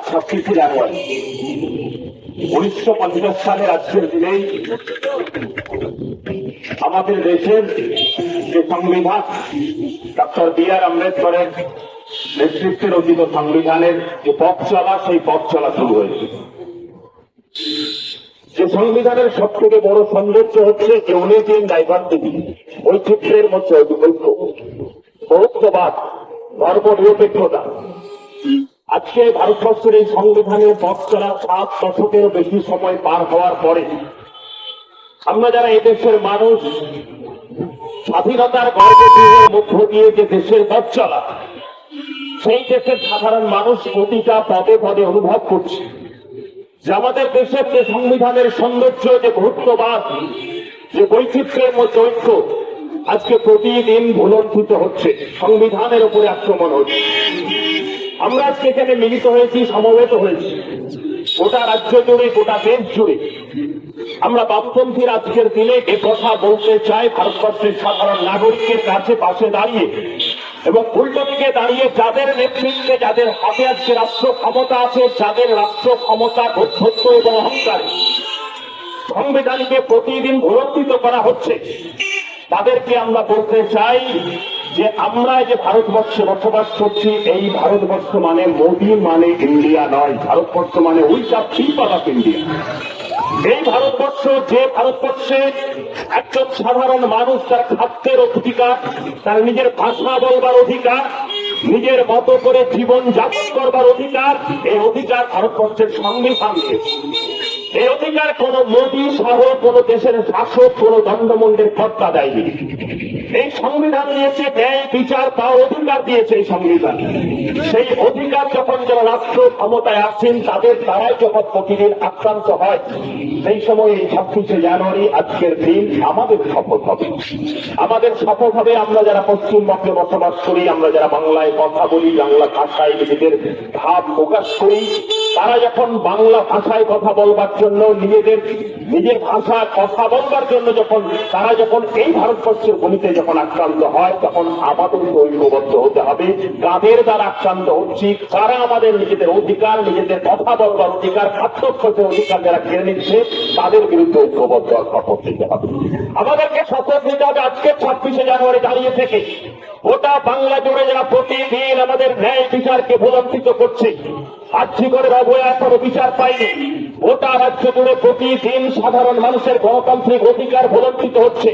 26শে জানুয়ারি 1950 সালের আজকের দিনেই আমাদের দেশের যে সংবিধান ডক্টর বি.আর. আম্বেদকরের নেতৃত্বে রচিত সংবিধানের যে পথ চলা, সেই পথ চলা শুরু হয়েছে। যে সংবিধানের সব থেকে বড় সৌন্দর্য হচ্ছে ইউনিটি ইন ডাইভার্সিটি, বৈচিত্র্যের মধ্যে ঐক্য, বহুত্ববাদ, ধর্মনিরপেক্ষতা। আজকে ভারতবর্ষের এই সংবিধানের পথ চলা 7 দশকেরও বেশি সময় পার হওয়ার পরে আমরা যারা এই দেশের মানুষ, স্বাধীনতার গর্ভগৃহের মধ্য দিয়ে যে দেশের পথ চলা, সেই দেশের সাধারণ মানুষ প্রতিটা পদে পদে অনুভব করছে যে আমাদের দেশের যে সংবিধানের সৌন্দর্য, যে বহুত্ববাদ, যে বৈচিত্র্যের মধ্যে ঐক্য, আজকে প্রতিদিন ভুলণ্ঠিত হচ্ছে, সংবিধানের উপরে আক্রমণ হচ্ছে। আমরা আজকে এখানে মিলিত হয়েছি, সমবেত হয়েছি, গোটা রাজ্য জুড়ে, গোটা দেশ জুড়ে। আমরা বামপন্থীর আজকের দিনে এ কথা বলতে চাই ভারতবর্ষের সাধারণ নাগরিকের কাছে পাশে দাঁড়িয়ে, এবং উল্টো দিকে দাঁড়িয়ে যাদের নেতৃত্বে, যাদের হাতে আজকে রাষ্ট্র ক্ষমতা আছে, যাদের রাষ্ট্র ক্ষমতার অধ্যক্ষ এবং অহংকারে সংবিধানকে প্রতিদিন ভুলণ্ঠিত করা হচ্ছে, তাদেরকে আমরা বলতে চাই যে আমরা যে ভারতবর্ষে বসবাস করছি, এই ভারতবর্ষ মানে মোদী মানে ইন্ডিয়া নয়। ভারতবর্ষ মানে উইটা পিপল অফ ইন্ডিয়া। এই ভারতবর্ষ, যে ভারতবর্ষে একজন সাধারণ মানুষ তার খাদ্যের অধিকার, তার নিজের ভাষা বলবার অধিকার, নিজের মতো করে জীবন যাপন করবার অধিকার, এই অধিকার ভারতবর্ষের সংবিধান দিয়েছে। এই অধিকার কোন মোদী সহ কোন দেশের শাসক, কোন দণ্ডমুণ্ডের কর্তা দেয়নি। এই সংবিধান দিয়েছে ন্যায় বিচার পাওয়ার অধিকার দিয়েছে এই সংবিধান। সেই অধিকার যখন যারা রাষ্ট্র ক্ষমতায় আছেন, তাদের দ্বারাই যখন প্রতিদিন আক্রান্ত হয়, সেই সময় এই 26শে জানুয়ারি আজকের দিন আমাদের শপথ হবে। আমাদের শপথ হবে, আমরা যারা পশ্চিমবঙ্গে বসবাস করি, আমরা যারা বাংলায় কথা বলি, বাংলা ভাষায় নিজেদের ভাব প্রকাশ করি, তারা যখন বাংলা ভাষায় কথা বলবার জন্য, নিজের ভাষা কথা বলবার জন্য তারা যখন এই ভারতবর্ষের ভূমিতে যখন আক্রান্ত হয়, তখন আমাদের ঐক্যবদ্ধ হতে হবে। কাদের দ্বারা আক্রান্ত হচ্ছি, তারা আমাদের নিজেদের অধিকার, নিজেদের কথা বলবার অধিকার, খাদ্যক্ষেত্রের অধিকার যারা কেড়ে নিচ্ছে, তাদের বিরুদ্ধে ঐক্যবদ্ধ শপথ নিতে হবে। আমাদেরকে শপথ নিতে হবে আজকে 26শে জানুয়ারি দাঁড়িয়ে থেকে গোটা বাংলা জুড়ে যারা প্রতিদিন আমাদের ন্যায় বিচারকে ভুলণ্ঠিত করছে, আর্জি করে অবয়া এখনো বিচার পায়নি, গোটা রাজ্য জুড়ে প্রতিদিন সাধারণ মানুষের গণতান্ত্রিক অধিকার ভুলণ্ঠিত হচ্ছে।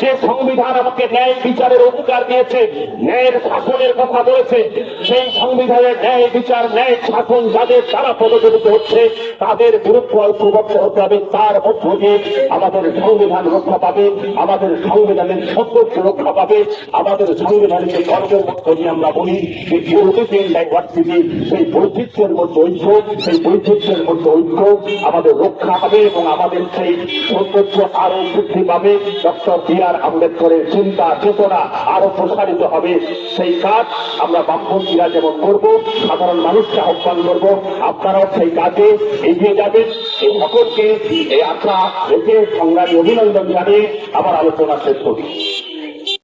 যে সংবিধান আমাকে ন্যায় বিচারের অধিকার দিয়েছে, ন্যায়ের শাসনের কথা বলেছে, সেই সংবিধানের ন্যায় বিচার, ন্যায় শাসন যাদের দ্বারা প্রযোজিত হচ্ছে, তাদের বিরুদ্ধে ঐক্যবদ্ধ হতে হবে। তার মধ্য দিয়ে আমাদের সংবিধান রক্ষা পাবে, আমাদের সংবিধানের সৌন্দর্য রক্ষা পাবে, আমাদের সংবিধানকে গর্বের মধ্য দিয়ে আমরা বলি যে ইউনিটি ইন ডাইভার্সিটি, সেই বৈচিত্র্যের মধ্যে ঐক্য, সেই বৈচিত্র্যের মধ্যে ঐক্য আমাদের রক্ষা হবে এবং আমাদের সেই সৌন্দর্য আরো বৃদ্ধি পাবে। Doctor B.R.. আম্বেদকরের চিন্তা চেতনা আরো প্রসারিত হবে। সেই কাজ আমরা বামপন্থীরা যেমন করব, সাধারণ মানুষকে আহ্বান করব, আপনারাও সেই কাজে এগিয়ে যাবেন। এই সকলকে এই আশা রেখে সংগ্রামী অভিনন্দন জানিয়ে আমার আলোচনা শেষ করি।